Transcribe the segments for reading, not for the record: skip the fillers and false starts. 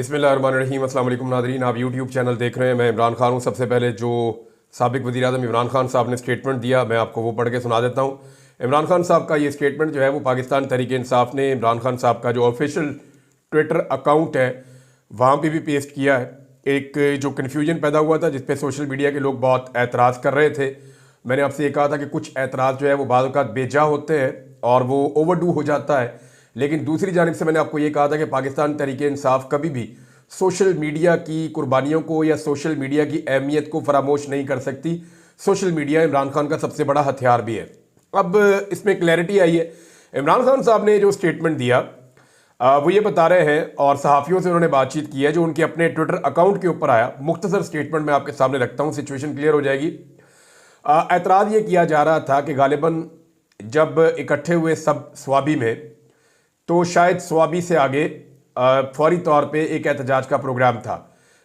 बिस्मिल्लाहिर्रहमानिर्रहीम। अस्सलाम वालेकुम नादरीन, आप यूट्यूब चैनल देख रहे हैं। मैं इमरान खान हूँ। सबसे पहले जो साबिक वज़ीर आज़म इमरान खान साहब ने स्टेटमेंट दिया, मैं आपको वो पढ़ के सुना देता हूँ। इमरान खान साहब का ये स्टेटमेंट जो है वो पाकिस्तान तहरीक इंसाफ ने इमरान खान साहब का जो ऑफिशियल ट्विटर अकाउंट है वहाँ पे भी पेस्ट किया है। एक जो कन्फ्यूजन पैदा हुआ था जिस पे सोशल मीडिया के लोग बहुत एतराज़ कर रहे थे, मैंने आपसे ये कहा था कि कुछ एतराज़ जो है वो बाद औक़ात बेजा होते हैं और वो ओवरडू हो जाता है। लेकिन दूसरी जानिब से मैंने आपको ये कहा था कि पाकिस्तान तहरीक इंसाफ कभी भी सोशल मीडिया की कुर्बानियों को या सोशल मीडिया की अहमियत को फरामोश नहीं कर सकती। सोशल मीडिया इमरान खान का सबसे बड़ा हथियार भी है। अब इसमें क्लैरिटी आई है। इमरान खान साहब ने जो स्टेटमेंट दिया वो ये बता रहे हैं और सहाफ़ियों से उन्होंने बातचीत की है जो उनके अपने ट्विटर अकाउंट के ऊपर आया। मुख्तसर स्टेटमेंट मैं आपके सामने रखता हूँ, सिचुएशन क्लियर हो जाएगी। एतराज़ ये किया जा रहा था कि गालिबन जब इकट्ठे हुए सब स्वाबी में, तो शायद स्वाबी से आगे फौरी तौर पे एक एहतजाज का प्रोग्राम था।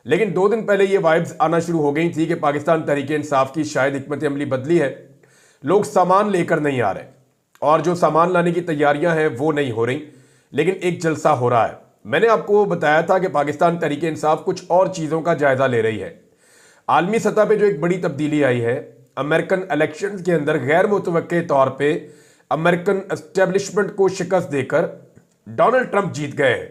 लेकिन 2 दिन पहले ये वाइब्स आना शुरू हो गई थी कि पाकिस्तान तहरीक इंसाफ की शायद हिकमत अमली बदली है, लोग सामान लेकर नहीं आ रहे और जो सामान लाने की तैयारियां हैं वो नहीं हो रही, लेकिन एक जलसा हो रहा है। मैंने आपको बताया था कि पाकिस्तान तहरीक इंसाफ कुछ और चीज़ों का जायज़ा ले रही है। आलमी सतह पर जो एक बड़ी तब्दीली आई है, अमेरिकन इलेक्शन के अंदर गैर मुतवक्के तौर पर अमेरिकन एस्टेब्लिशमेंट को शिकस्त देकर डोनाल्ड ट्रंप जीत गए हैं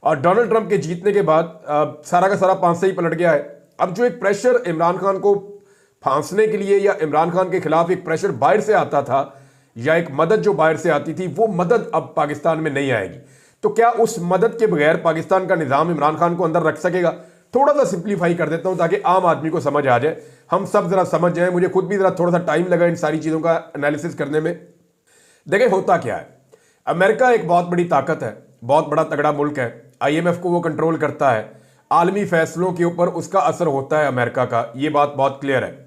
और डोनाल्ड ट्रंप के जीतने के बाद सारा का सारा पांसे ही पलट गया है। अब जो एक प्रेशर इमरान खान को फांसने के लिए या इमरान खान के खिलाफ एक प्रेशर बाहर से आता था या एक मदद जो बाहर से आती थी, वो मदद अब पाकिस्तान में नहीं आएगी। तो क्या उस मदद के बगैर पाकिस्तान का निज़ाम इमरान खान को अंदर रख सकेगा? थोड़ा सा सिंप्लीफाई कर देता हूं ताकि आम आदमी को समझ आ जाए, हम सब जरा समझ जाए। मुझे खुद भी जरा थोड़ा सा टाइम लगा इन सारी चीज़ों का एनालिसिस करने में। देखिए होता क्या है, अमेरिका एक बहुत बड़ी ताकत है, बहुत बड़ा तगड़ा मुल्क है। IMF को वो कंट्रोल करता है, आलमी फैसलों के ऊपर उसका असर होता है अमेरिका का, ये बात बहुत क्लियर है।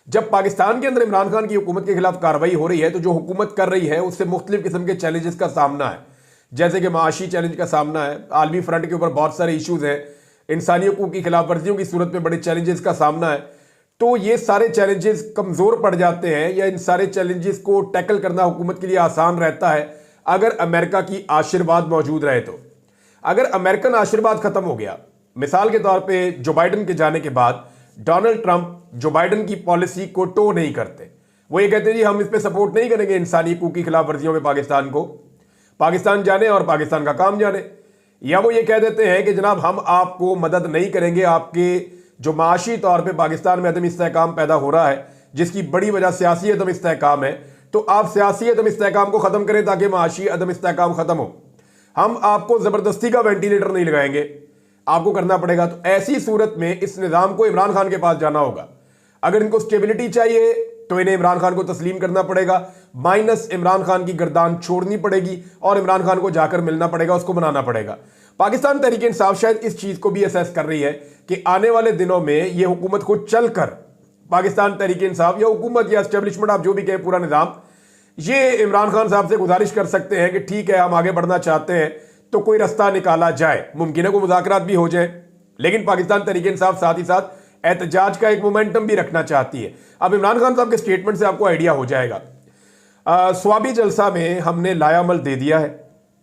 जब पाकिस्तान के अंदर इमरान खान की हुकूमत के खिलाफ कार्रवाई हो रही है तो जो हुकूमत कर रही है उससे मुख्तलिफ किस्म के चैलेंजेस का सामना है, जैसे कि माशी चैलेंज का सामना है, आलमी फ्रंट के ऊपर बहुत सारे इशूज हैं, इंसानी हकूक की खिलाफ वर्जियों की सूरत में बड़े चैलेंजेस का सामना है। तो ये सारे चैलेंजेस कमज़ोर पड़ जाते हैं या इन सारे चैलेंजेस को टैकल करना हुकूमत के लिए आसान रहता है अगर अमेरिका की आशीर्वाद मौजूद रहे। तो अगर अमेरिकन आशीर्वाद खत्म हो गया, मिसाल के तौर पे जो बाइडन के जाने के बाद डोनाल्ड ट्रंप जो बाइडन की पॉलिसी को टो नहीं करते, वो ये कहते हैं जी हम इस पे सपोर्ट नहीं करेंगे इंसानी हकूक की खिलाफ वर्जियों में पाकिस्तान को, पाकिस्तान जाने और पाकिस्तान का काम जाने। या वो ये कह देते हैं कि जनाब हम आपको मदद नहीं करेंगे, आपके जो माशी तौर पर पाकिस्तान में अदम इस्तेहकाम पैदा हो रहा है जिसकी बड़ी वजह सियासी अदम इस्तेहकाम है, तो आप सियासी अदम इस्तेहकाम को ख़त्म करें ताकि माशी अदम इस्तेहकाम ख़त्म हो। हम आपको ज़बरदस्ती का वेंटिलेटर नहीं लगाएंगे, आपको करना पड़ेगा। तो ऐसी सूरत में इस निज़ाम को इमरान खान के पास जाना होगा। अगर इनको स्टेबिलिटी चाहिए तो इन्हें इमरान खान को तस्लीम करना पड़ेगा, माइनस इमरान खान की गर्दान छोड़नी पड़ेगी और इमरान खान को जाकर मिलना पड़ेगा, उसको बनाना पड़ेगा। पाकिस्तान तहरीक इंसाफ शायद इस चीज़ को भी असेस कर रही है कि आने वाले दिनों में यह हुकूमत खुद चल कर पाकिस्तान तहरीक इंसाफ या हुकूमत या एस्टेब्लिशमेंट, आप जो भी कहें, पूरा निज़ाम, ये इमरान खान साहब से गुजारिश कर सकते हैं कि ठीक है हम आगे बढ़ना चाहते हैं तो कोई रास्ता निकाला जाए, मुमकिन है कोई मुज़ाकरात भी हो जाए। लेकिन पाकिस्तान तहरीक इंसाफ साथ ही साथ एहतजाज का एक मोमेंटम भी रखना चाहती है। अब इमरान खान साहब के स्टेटमेंट से आपको आइडिया हो जाएगा। स्वाबी जलसा में हमने लायामल दे दिया है,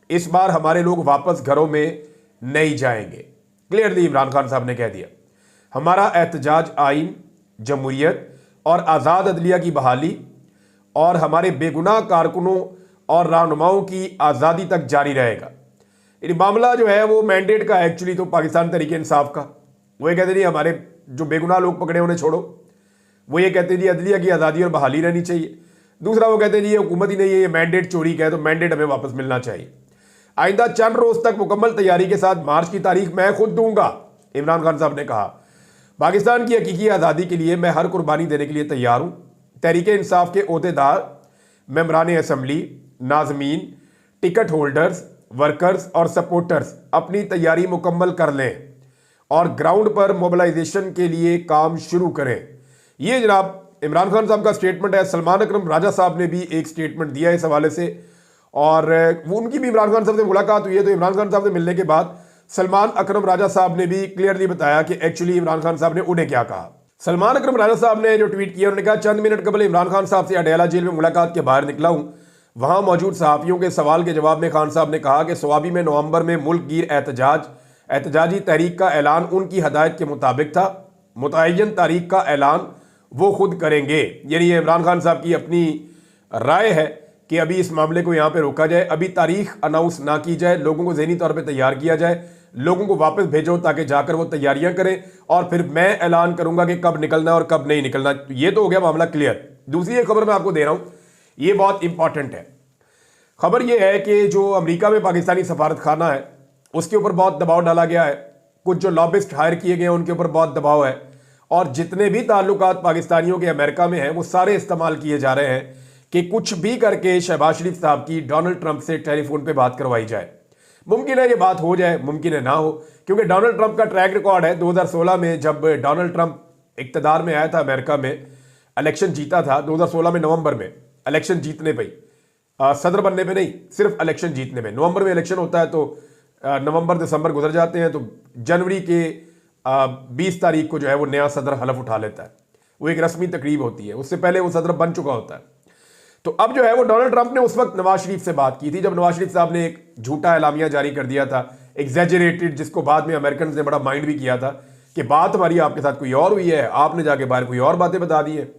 इस बार हमारे लोग वापस घरों में नहीं जाएंगे, क्लियरली इमरान खान साहब ने कह दिया। हमारा एहतजाज आइन, जमहूरियत और आज़ाद अदलिया की बहाली और हमारे बेगुनाह कारकुनों और रहनुमाओं की आज़ादी तक जारी रहेगा। ये मामला जो है वो मैंडेट का एक्चुअली तो पाकिस्तान तहरीक इंसाफ का, वो ये कहते नहीं हमारे जो बेगुनाह लोग पकड़े उन्हें छोड़ो, वो ये कहते जी अदलिया की आज़ादी और बहाली रहनी चाहिए। दूसरा वो कहते हैं जी ये हुकूमत ही नहीं है, ये मैंडेट चोरी का है, तो मैंडेट हमें वापस मिलना चाहिए। आइंदा चंद रोज़ तक मुकम्मल तैयारी के साथ मार्च की तारीख मैं खुद दूंगा, इमरान खान साहब ने कहा। पाकिस्तान की हकीकी आज़ादी के लिए मैं हर कुर्बानी देने के लिए तैयार हूँ। तहरीक इंसाफ के ओहदेदार, मेंबरान assembly, nazmeen, ticket holders, workers और सपोर्टर्स अपनी तैयारी मुकम्मल कर लें और ग्राउंड पर मोबिलाइजेशन के लिए काम शुरू करें। ये जनाब इमरान खान साहब का स्टेटमेंट है। सलमान अकरम राजा साहब ने भी एक स्टेटमेंट दिया इस हवाले से और वो उनकी भी इमरान खान साहब से मुलाकात हुई है। तो इमरान खान साहब से मिलने के बाद सलमान अकरम राजा साहब ने भी क्लियरली बताया कि एक्चुअली इमरान खान साहब ने उन्हें क्या कहा। सलमान अकरम राजा साहब ने जो ट्वीट किया, उन्होंने कहा चंद मिनट कबल इमरान खान साहब से अडयाला जेल में मुलाकात के बाहर निकला हूँ। वहाँ मौजूद सहाफ़ियों के सवाल के जवाब में खान साहब ने कहा कि स्वाबी में नवंबर में मुल्क गिर एहतजाज एहतजाजी तहरीक का ऐलान उनकी हदायत के मुताबिक था। मुतय्यन तारीख का ऐलान वो खुद करेंगे। यानी ये इमरान खान साहब की अपनी राय है कि अभी इस मामले को यहाँ पे रोका जाए, अभी तारीख अनाउंस ना की जाए, लोगों को ज़हनी तौर पे तैयार किया जाए, लोगों को वापस भेजो ताकि जाकर वो तैयारियां करें और फिर मैं ऐलान करूंगा कि कब निकलना और कब नहीं निकलना। ये तो हो गया मामला क्लियर। दूसरी एक खबर मैं आपको दे रहा हूं, ये बहुत इंपॉर्टेंट है। खबर ये है कि जो अमेरिका में पाकिस्तानी सफारत खाना है उसके ऊपर बहुत दबाव डाला गया है। कुछ जो लॉबिस्ट हायर किए गए हैं उनके ऊपर बहुत दबाव है और जितने भी ताल्लुकात पाकिस्तानियों के अमेरिका में हैं वो सारे इस्तेमाल किए जा रहे हैं कि कुछ भी करके शहबाज शरीफ साहब की डोनाल्ड ट्रंप से टेलीफोन पे बात करवाई जाए। मुमकिन है ये बात हो जाए, मुमकिन है ना हो, क्योंकि डोनाल्ड ट्रंप का ट्रैक रिकॉर्ड है। 2016 में जब डोनाल्ड ट्रंप इक्तदार में आया था अमेरिका में, इलेक्शन जीता था 2016 में नवंबर में, इलेक्शन जीतने पे ही, सदर बनने पे नहीं, सिर्फ इलेक्शन जीतने में। नवंबर में इलेक्शन होता है तो नवंबर दिसंबर गुजर जाते हैं तो जनवरी के 20 तारीख को जो है वो नया सदर हलफ उठा लेता है। वो एक रस्मी तकरीब होती है, उससे पहले वो सदर बन चुका होता है। तो अब जो है वो डोनाल्ड ट्रंप ने उस वक्त नवाज शरीफ से बात की थी जब नवाज शरीफ साहब ने एक झूठा एलामिया जारी कर दिया था, एग्जैजरेटेड, जिसको बाद में अमेरिकन ने बड़ा माइंड भी किया था कि बात हमारी आपके साथ कोई और हुई है, आपने जाके बाहर कोई और बातें बता दी है।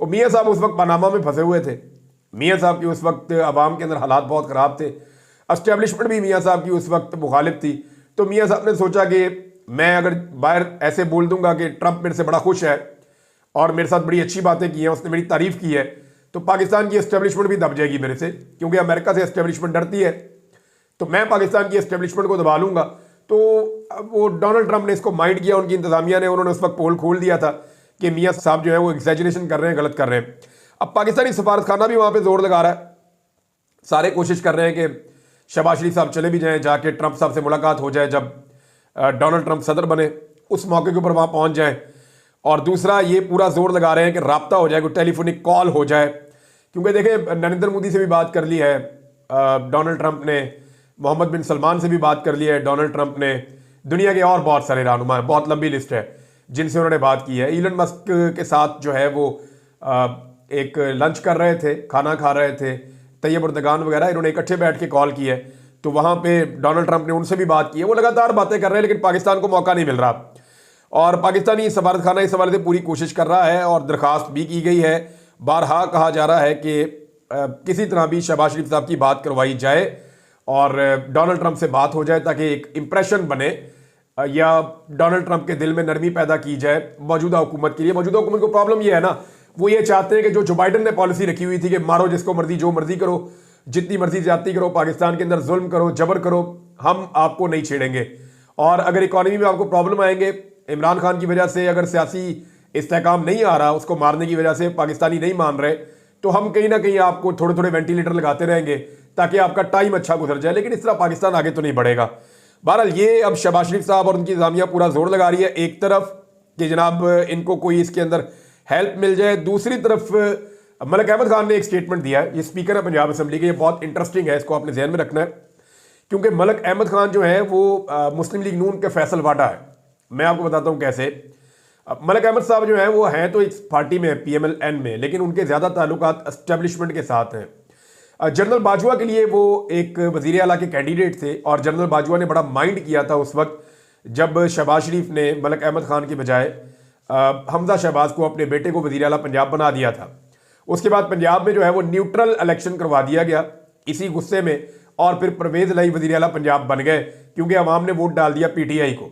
और मियाँ साहब उस वक्त पनामा में फंसे हुए थे। मियाँ साहब की उस वक्त अवाम के अंदर हालात बहुत ख़राब थे, एस्टेब्लिशमेंट भी मियाँ साहब की उस वक्त मुखालिफ थी। तो मियाँ साहब ने सोचा कि मैं अगर बाहर ऐसे बोल दूंगा कि ट्रंप मेरे से बड़ा खुश है और मेरे साथ बड़ी अच्छी बातें की हैं, उसने मेरी तारीफ की है, तो पाकिस्तान की एस्टेब्लिशमेंट भी दब जाएगी मेरे से, क्योंकि अमेरिका से एस्टेब्लिशमेंट डरती है। तो मैं पाकिस्तान की एस्टेब्लिशमेंट को दबा लूंगा। तो वो डोनाल्ड ट्रंप ने इसको माइंड किया, उनकी इंतजामिया ने, उन्होंने उस वक्त पोल खोल दिया था कि मियाँ साहब जो है वो एग्जैजरेशन कर रहे हैं, गलत कर रहे हैं। अब पाकिस्तानी सफारत खाना भी वहाँ पर जोर लगा रहा है, सारे कोशिश कर रहे हैं कि शहबाज शरीफ साहब चले भी जाएँ, जाके ट्रंप साहब से मुलाकात हो जाए, जब डोनाल्ड ट्रंप सदर बने उस मौके के ऊपर वहाँ पहुँच जाएँ। और दूसरा ये पूरा जोर लगा रहे हैं कि राब्ता हो जाए, कोई टेलीफोनिक कॉल हो जाए, क्योंकि देखें नरेंद्र मोदी से भी बात कर ली है डोनाल्ड ट्रंप ने, मोहम्मद बिन सलमान से भी बात कर ली है डोनाल्ड ट्रंप ने, दुनिया के और बहुत सारे रहनुमा हैं, बहुत लंबी लिस्ट है जिनसे उन्होंने बात की है। इलन मस्क के साथ जो है वो एक लंच कर रहे थे, खाना खा रहे थे, तैयब उर्दगान वगैरह, इन्होंने इकट्ठे बैठ के कॉल की है। तो वहाँ पे डोनाल्ड ट्रंप ने उनसे भी बात की है। वो लगातार बातें कर रहे हैं लेकिन पाकिस्तान को मौका नहीं मिल रहा और पाकिस्तानी सफारत खाना इस हवाले से पूरी कोशिश कर रहा है और दरख्वास्त भी की गई है। बारहा कहा जा रहा है कि किसी तरह भी शहबाज शरीफ साहब की बात करवाई जाए और डोनाल्ड ट्रंप से बात हो जाए ताकि एक इंप्रेशन बने या डोनाल्ड ट्रंप के दिल में नरमी पैदा की जाए मौजूदा हुकूमत के लिए। मौजूदा हुकूमत को प्रॉब्लम यह है ना, वो ये चाहते हैं कि जो बाइडन ने पॉलिसी रखी हुई थी कि मारो जिसको मर्जी, जो मर्जी करो, जितनी मर्जी ज्यादती करो, पाकिस्तान के अंदर जुल्म करो, जबर करो, हम आपको नहीं छेड़ेंगे। और अगर इकॉनमी में आपको प्रॉब्लम आएंगे, इमरान खान की वजह से अगर सियासी इस्तेहकाम नहीं आ रहा, उसको मारने की वजह से पाकिस्तानी नहीं मान रहे, तो हम कहीं ना कहीं आपको थोड़े थोड़े वेंटिलेटर लगाते रहेंगे ताकि आपका टाइम अच्छा गुजर जाए। लेकिन इस तरह पाकिस्तान आगे तो नहीं बढ़ेगा। बहरहाल ये अब शहबाज शरीफ साहब और उनकी इंतजामिया पूरा जोर लगा रही है, एक तरफ कि जनाब इनको कोई इसके अंदर हेल्प मिल जाए, दूसरी तरफ मलिक अहमद खान ने एक स्टेटमेंट दिया है, ये स्पीकर है पंजाब असम्बली के, ये बहुत इंटरेस्टिंग है, इसको आपने ध्यान में रखना है, क्योंकि मलिक अहमद खान जो है वो मुस्लिम लीग नून के फैसल वाडा है। मैं आपको बताता हूँ कैसे। मलिक अहमद साहब जो हैं वो हैं तो इस पार्टी में, PMLN में, लेकिन उनके ज़्यादा ताल्लुकात एस्टेब्लिशमेंट के साथ हैं। जनरल बाजवा के लिए वो एक वज़ीर आला के कैंडिडेट थे और जनरल बाजवा ने बड़ा माइंड किया था उस वक्त जब शहबाज शरीफ ने मलिक अहमद खान के बजाय हमजा शहबाज को, अपने बेटे को, वज़ीर आला पंजाब बना दिया था। उसके बाद पंजाब में जो है वो न्यूट्रल इलेक्शन करवा दिया गया इसी गुस्से में और फिर परवेज़ लाई वज़ीर आला पंजाब बन गए क्योंकि अवाम ने वोट डाल दिया PTI को।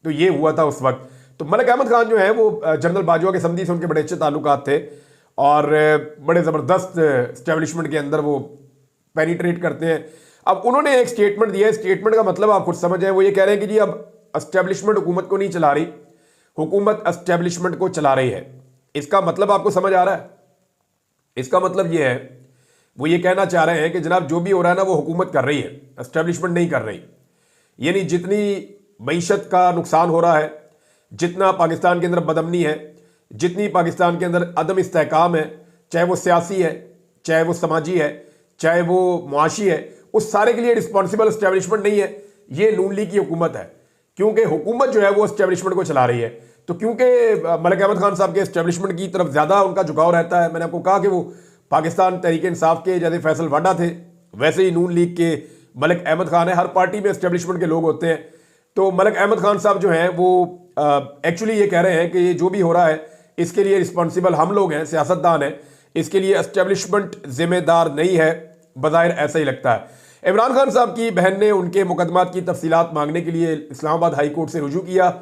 तो ये हुआ था उस वक्त। तो मलिक अहमद खान जो है वो जनरल बाजवा के समधी से उनके बड़े अच्छे ताल्लुकात थे और बड़े ज़बरदस्त एस्टेब्लिशमेंट के अंदर वो पेनिट्रेट करते हैं। अब उन्होंने एक स्टेटमेंट दिया है, स्टेटमेंट का मतलब आप खुद समझ आए। वो ये कह रहे हैं कि जी अब एस्टेब्लिशमेंट हुकूमत को नहीं चला रही, हुकूमत एस्टेब्लिशमेंट को चला रही है। इसका मतलब आपको समझ आ रहा है? इसका मतलब ये है, वो ये कहना चाह रहे हैं कि जनाब जो भी हो रहा है ना वो हुकूमत कर रही है, एस्टेब्लिशमेंट नहीं कर रही। यानी जितनी मईशत का नुकसान हो रहा है, जितना पाकिस्तान के अंदर बदअमनी है, जितनी पाकिस्तान के अंदर अदम इस्तेहकाम है, चाहे वो सियासी है, चाहे वो समाजी है, चाहे वो मुआशी है, उस सारे के लिए रिस्पॉन्सिबल एस्टेब्लिशमेंट नहीं है, ये नून लीग की हुकूमत है। क्योंकि हुकूमत जो है वो एस्टेब्लिशमेंट को चला रही है। तो क्योंकि मलिक अहमद खान साहब के एस्टेब्लिशमेंट की तरफ ज़्यादा उनका झुकाव रहता है, मैंने आपको कहा कि वो पाकिस्तान तहरीक इंसाफ के जैसे फैसल वाडा थे, वैसे ही नून लीग के मलिक अहमद खान है। हर पार्टी में एस्टेब्लिशमेंट के लोग होते हैं तो मलिक अहमद खान साहब जो हैं वो एक्चुअली ये कह रहे हैं कि ये जो भी हो रहा है इसके लिए रिस्पॉन्सिबल हम लोग हैं, सियासतदान हैं, इसके लिए एस्टेब्लिशमेंट जिम्मेदार नहीं है, बज़ाहिर ऐसा ही लगता है। इमरान खान साहब की बहन ने उनके मुकदमात की तफसीलात मांगने के लिए इस्लामाबाद हाई कोर्ट से रुजू किया।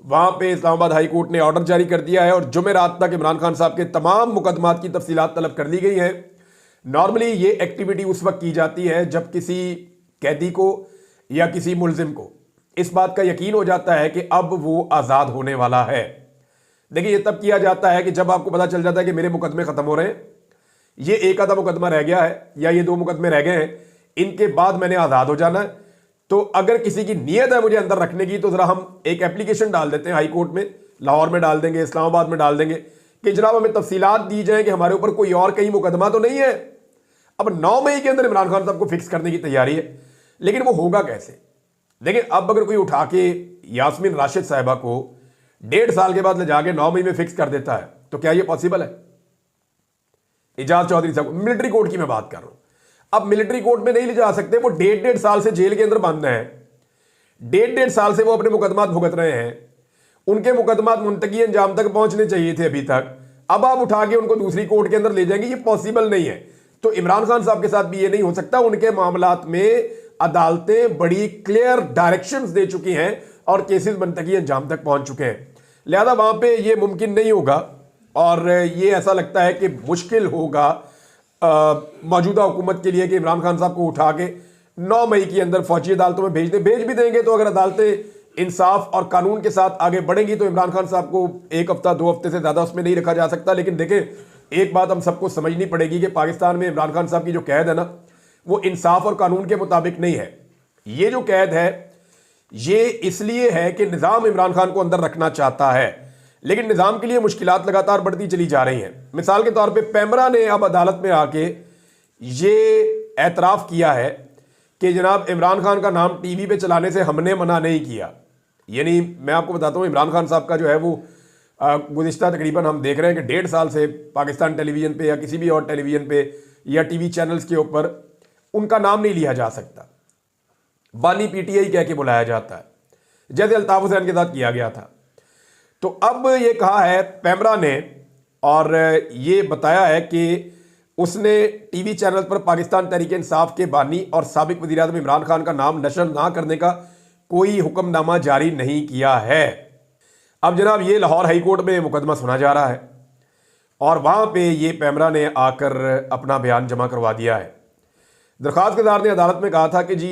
वहाँ पे इस्लामाबाद हाई कोर्ट ने ऑर्डर जारी कर दिया है और जुमेरात तक इमरान खान साहब के तमाम मुकदमात की तफसीलात तलब कर ली गई हैं। नॉर्मली ये एक्टिविटी उस वक्त की जाती है जब किसी कैदी को या किसी मुलजिम को इस बात का यकीन हो जाता है कि अब वो आज़ाद होने वाला है। देखिए, ये तब किया जाता है कि जब आपको पता चल जाता है कि मेरे मुकदमे ख़त्म हो रहे हैं, ये एक आधा मुकदमा रह गया है या ये 2 मुकदमे रह गए हैं, इनके बाद मैंने आज़ाद हो जाना है। तो अगर किसी की नीयत है मुझे अंदर रखने की, तो ज़रा हम एक एप्लीकेशन डाल देते हैं हाई कोर्ट में, लाहौर में डाल देंगे, इस्लामाबाद में डाल देंगे कि जनाब हमें तफसीलात दी जाए कि हमारे ऊपर कोई और कहीं मुकदमा तो नहीं है। अब 9 मई के अंदर इमरान खान साहब को फिक्स करने की तैयारी है, लेकिन वो होगा कैसे? देखिए, अब अगर कोई उठा के यास्मीन राशिद साहिबा को 1.5 साल के बाद ले जाके 9 मई में फिक्स कर देता है, तो क्या ये पॉसिबल है? एजाज चौधरी साहब, मिलिट्री कोर्ट की मैं बात कर रहा हूं। अब मिलिट्री कोर्ट में नहीं ले जा सकते, वो 1.5 साल से जेल के अंदर बंद हैं, 1.5 साल से वो अपने मुकदमात भुगत रहे हैं, उनके मुकदमात मुंतकी अंजाम तक पहुंचने चाहिए थे अभी तक। अब आप उठा के उनको दूसरी कोर्ट के अंदर ले जाएंगे, ये पॉसिबल नहीं है। तो इमरान खान साहब के साथ भी ये नहीं हो सकता। उनके मामलात में अदालतें बड़ी क्लियर डायरेक्शंस दे चुकी हैं और केसेस मुंतकी अंजाम तक पहुंच चुके हैं, लिहाजा वहां पे ये मुमकिन नहीं होगा। और ये ऐसा लगता है कि मुश्किल होगा मौजूदा हुकूमत के लिए कि इमरान खान साहब को उठा के 9 मई के अंदर फौजी अदालतों में भेज भी देंगे। तो अगर अदालतें इंसाफ और कानून के साथ आगे बढ़ेंगी तो इमरान खान साहब को 1 हफ्ता 2 हफ्ते से ज़्यादा उसमें नहीं रखा जा सकता। लेकिन देखें, एक बात हम सबको समझनी पड़ेगी कि पाकिस्तान में इमरान खान साहब की जो कैद है ना, वो इंसाफ और कानून के मुताबिक नहीं है। ये जो कैद है ये इसलिए है कि निज़ाम इमरान खान को अंदर रखना चाहता है, लेकिन निज़ाम के लिए मुश्किलात लगातार बढ़ती चली जा रही हैं। मिसाल के तौर पे पैमरा ने अब अदालत में आके ये एतराफ़ किया है कि जनाब इमरान खान का नाम टीवी पे चलाने से हमने मना नहीं किया। यानी मैं आपको बताता हूँ, इमरान खान साहब का जो है वो गुज़िश्ता तकरीबन हम देख रहे हैं कि 1.5 साल से पाकिस्तान टेलीविज़न पे या किसी भी और टेलीविज़न पे या टीवी चैनल्स के ऊपर उनका नाम नहीं लिया जा सकता, बानी पीटीआई कह के बुलाया जाता है, जैसे अल्ताफ हुसैन के साथ किया गया था। तो अब ये कहा है पैमरा ने और ये बताया है कि उसने टीवी चैनल पर पाकिस्तान तहरीक इंसाफ के बानी और साबिक वज़ीर-ए-आज़म इमरान खान का नाम नशर ना करने का कोई हुक्मनामा जारी नहीं किया है। अब जनाब ये लाहौर हाई कोर्ट में मुकदमा सुना जा रहा है और वहाँ पे ये पैमरा ने आकर अपना बयान जमा करवा दिया है। दरख्वास्तदार ने अदालत में कहा था कि जी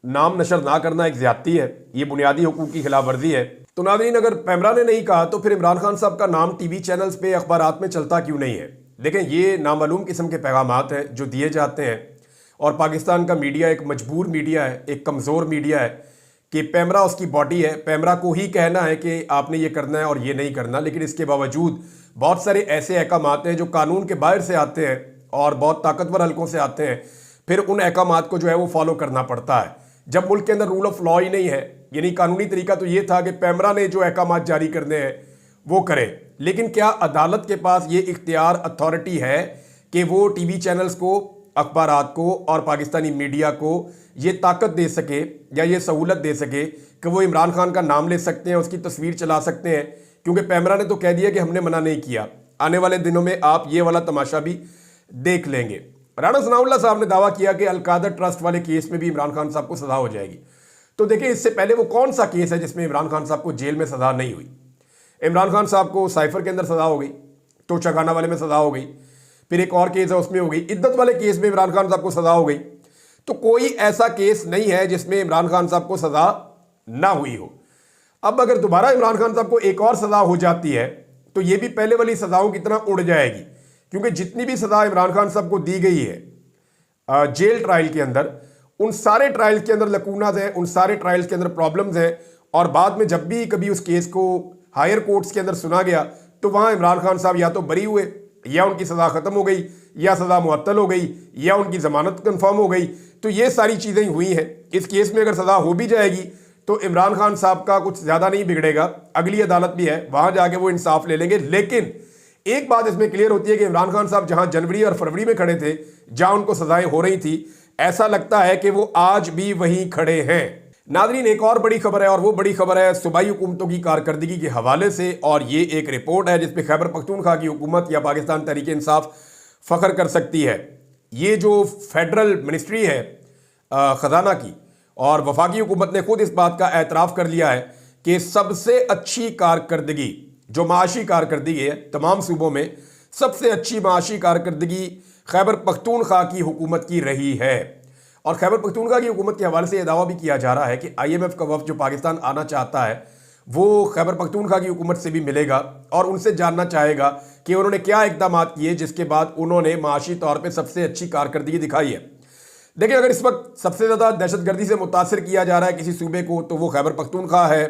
नाम नशर ना करना एक ज़्यादती है, ये बुनियादी हुकूक की खिलाफ वर्जी है। तो नाज़रीन, अगर पैमरा ने नहीं कहा तो फिर इमरान खान साहब का नाम टीवी चैनल्स पे अखबारात में चलता क्यों नहीं है? देखें, ये नामालूम किस्म के पैगामात हैं जो दिए जाते हैं और पाकिस्तान का मीडिया एक मजबूर मीडिया है, एक कमज़ोर मीडिया है कि पैमरा उसकी बॉडी है, पैमरा को ही कहना है कि आपने ये करना है और ये नहीं करना। लेकिन इसके बावजूद बहुत सारे ऐसे अहकामात हैं जो कानून के बाहर से आते हैं और बहुत ताकतवर हलकों से आते हैं, फिर उन अहकामात को जो है वो फॉलो करना पड़ता है। जब मुल्क के अंदर रूल ऑफ लॉ ही नहीं है, यानी कानूनी तरीका तो ये था कि पैमरा ने जो अहकामात जारी करने हैं वो करे, लेकिन क्या अदालत के पास ये इख्तियार अथॉरिटी है कि वो टीवी चैनल्स को, अखबारात को और पाकिस्तानी मीडिया को ये ताकत दे सके या ये सहूलत दे सके कि वो इमरान खान का नाम ले सकते हैं, उसकी तस्वीर चला सकते हैं? क्योंकि पैमरा ने तो कह दिया कि हमने मना नहीं किया। आने वाले दिनों में आप ये वाला तमाशा भी देख लेंगे। राणा सनाउल्लाह साहब ने दावा किया कि अलकादर ट्रस्ट वाले केस में भी इमरान खान साहब को सज़ा हो जाएगी। तो देखिए, इससे पहले वो कौन सा केस है जिसमें इमरान खान साहब को जेल में सज़ा नहीं हुई? इमरान खान साहब को साइफर के अंदर सज़ा हो गई, तो चगाना वाले में सज़ा हो गई, फिर एक और केस है उसमें हो गई, इद्दत वाले केस में इमरान खान साहब को सज़ा हो गई। तो कोई ऐसा केस नहीं है जिसमें इमरान खान साहब को सज़ा ना हुई हो। अब अगर दोबारा इमरान खान साहब को एक और सज़ा हो जाती है तो ये भी पहले वाली सज़ाओं की तरह उड़ जाएगी, क्योंकि जितनी भी सज़ा इमरान खान साहब को दी गई है जेल ट्रायल के अंदर, उन सारे ट्रायल्स के अंदर लकूनाज हैं, उन सारे ट्रायल्स के अंदर प्रॉब्लम्स हैं। और बाद में जब भी कभी उस केस को हायर कोर्ट्स के अंदर सुना गया तो वहाँ इमरान खान साहब या तो बरी हुए, या उनकी सज़ा ख़त्म हो गई, या सज़ा मुअत्तल हो गई, या उनकी ज़मानत कन्फर्म हो गई। तो ये सारी चीज़ें हुई हैं। इस केस में अगर सज़ा हो भी जाएगी तो इमरान खान साहब का कुछ ज़्यादा नहीं बिगड़ेगा। अगली अदालत भी है, वहाँ जाके वो इंसाफ ले लेंगे। लेकिन एक बात इसमें क्लियर होती है कि इमरान खान साहब जहाँ जनवरी और फरवरी में खड़े थे, जहाँ उनको सज़ाएं हो रही थी, ऐसा लगता है कि वो आज भी वहीं खड़े हैं। नाज़रीन, एक और बड़ी खबर है और वो बड़ी खबर है सूबाई हुकूमतों की कारकर्दगी के हवाले से। और ये एक रिपोर्ट है जिसपे खैबर पख्तूनख्वा की हुकूमत या पाकिस्तान तहरीक इंसाफ फ़ख्र कर सकती है। ये जो फेडरल मिनिस्ट्री है ख़जाना की और वफाकी हुकूमत ने खुद इस बात का एतराफ़ कर लिया है कि सबसे अच्छी कारकर्दगी जो माशी कारकर्दगी है तमाम सूबों में, सबसे अच्छी माशी कारकर्दगी खैबर पख्तूनख्वा की हुकूमत की रही है। और खैबर पख्तूनख्वा की हुकूमत के हवाले से यह दावा भी किया जा रहा है कि IMF का वफ़द जो पाकिस्तान आना चाहता है वो खैबर पख्तूनख्वा की हुकूमत से भी मिलेगा और उनसे जानना चाहेगा कि उन्होंने क्या इक़दाम किए जिसके बाद उन्होंने माशी तौर पर सबसे अच्छी कारकर्दगी दिखाई है। देखिए, अगर इस वक्त सबसे ज़्यादा दहशतगर्दी से मुतासर किया जा रहा है किसी सूबे को तो वो खैबर पख्तूनख्वा है।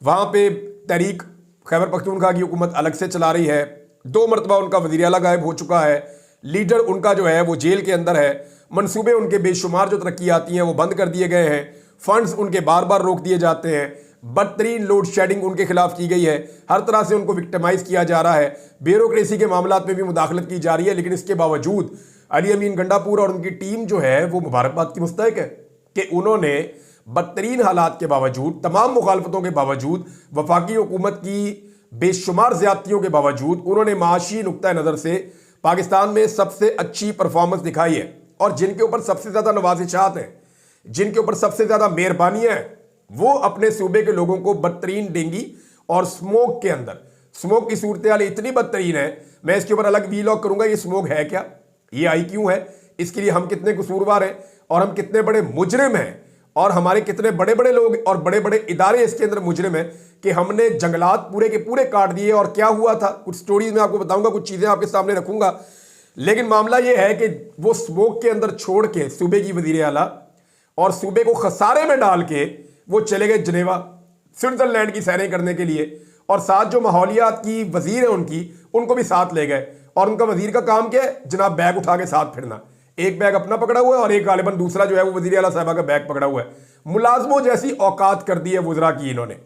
वहाँ पे तहरीक खैबर पख्तूनख्वा की हुकूमत अलग से चला रही है। 2 मरतबा उनका वज़ीर आला गायब हो चुका है। लीडर उनका जो है वो जेल के अंदर है। मनसूबे उनके बेशुमार जो तरक्की आती हैं वो बंद कर दिए गए हैं। फंड्स उनके बार बार रोक दिए जाते हैं। बदतरीन लोड शेडिंग उनके खिलाफ की गई है। हर तरह से उनको विक्टिमाइज किया जा रहा है। ब्यूरोक्रेसी के मामलात में भी मुदाखलत की जा रही है। लेकिन इसके बावजूद अली अमीन गंडापुर और उनकी टीम जो है वो मुबारकबाद की मुस्तहिक है कि उन्होंने बदतरीन हालात के बावजूद, तमाम मुखालफतों के बावजूद, वफाकी हुकूमत की बेशुमार ज्यादतियों के बावजूद उन्होंने माशी नुक्ता नज़र से पाकिस्तान में सबसे अच्छी परफॉर्मेंस दिखाई है। और जिनके ऊपर सबसे ज़्यादा नवाजिशात हैं, जिनके ऊपर सबसे ज़्यादा मेहरबानियाँ हैं, वो अपने सूबे के लोगों को बदतरीन डेंगी और स्मोक के अंदर, स्मोक की सूरत हाल इतनी बदतरीन है, मैं इसके ऊपर अलग वीलॉग करूंगा। ये स्मोक है क्या, ये आई क्यों है, इसके लिए हम कितने कसूरवार हैं और हम कितने बड़े मुजरिम हैं और हमारे कितने बड़े बड़े लोग और बड़े बड़े इदारे इसके अंदर मुजरिम हैं कि हमने जंगलात पूरे के पूरे काट दिए। और क्या हुआ था, कुछ स्टोरीज में आपको बताऊंगा, कुछ चीज़ें आपके सामने रखूंगा। लेकिन मामला यह है कि वो स्मोक के अंदर छोड़ के सूबे की वजीर आला और सूबे को खसारे में डाल के वो चले गए जनेवा, स्विट्जरलैंड की सैरें करने के लिए। और साथ जो माहौलियात की वजीर है उनको भी साथ ले गए। और उनका वजीर का काम क्या है जनाब, बैग उठा के साथ फिरना। एक बैग अपना पकड़ा हुआ है और एक गालिबन दूसरा जो है वो वजीर आला साहबा का बैग पकड़ा हुआ है। मुलाजमों जैसी औकात कर दी है वज़रा की इन्होंने।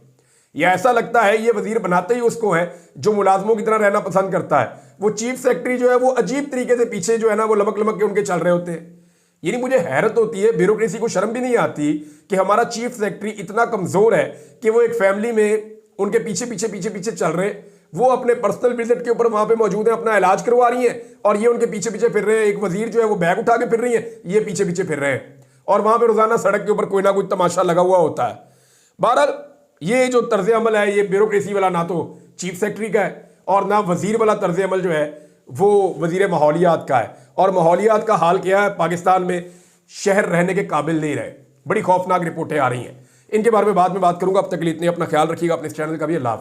यह ऐसा लगता है ये वजीर बनाते ही उसको है जो मुलाजमों की तरह रहना पसंद करता है। वो चीफ सेक्रेटरी जो है वो अजीब तरीके से पीछे जो है ना वो लमक लमक के उनके चल रहे होते हैं। यानी मुझे हैरत होती है, ब्यूरोक्रेसी को शर्म भी नहीं आती कि हमारा चीफ सेक्रेटरी इतना कमजोर है कि वो एक फैमिली में उनके पीछे पीछे पीछे पीछे चल रहे हैं। वो अपने पर्सनल विजिट के ऊपर वहां पे मौजूद हैं, अपना इलाज करवा रही हैं और ये उनके पीछे पीछे फिर रहे हैं। एक वजीर जो है वो बैग उठा के फिर रही है, ये पीछे पीछे फिर रहे हैं और वहां पे रोजाना सड़क के ऊपर कोई ना कोई तमाशा लगा हुआ होता है। बहरहाल ये जो तर्ज अमल है ये ब्यूरोक्रेसी वाला ना तो चीफ सेक्रेटरी का है और ना वजीर वाला तर्ज अमल जो है वो वजीर माहौलियात का है। और माहौलियात का हाल क्या है, पाकिस्तान में शहर रहने के काबिल नहीं रहे। बड़ी खौफनाक रिपोर्टें आ रही हैं, इनके बारे में बाद में बात करूंगा। अब तक के लिए इतने, अपना ख्याल रखिएगा, अपने इस चैनल का भी। अल्लाह हाफ़िज़।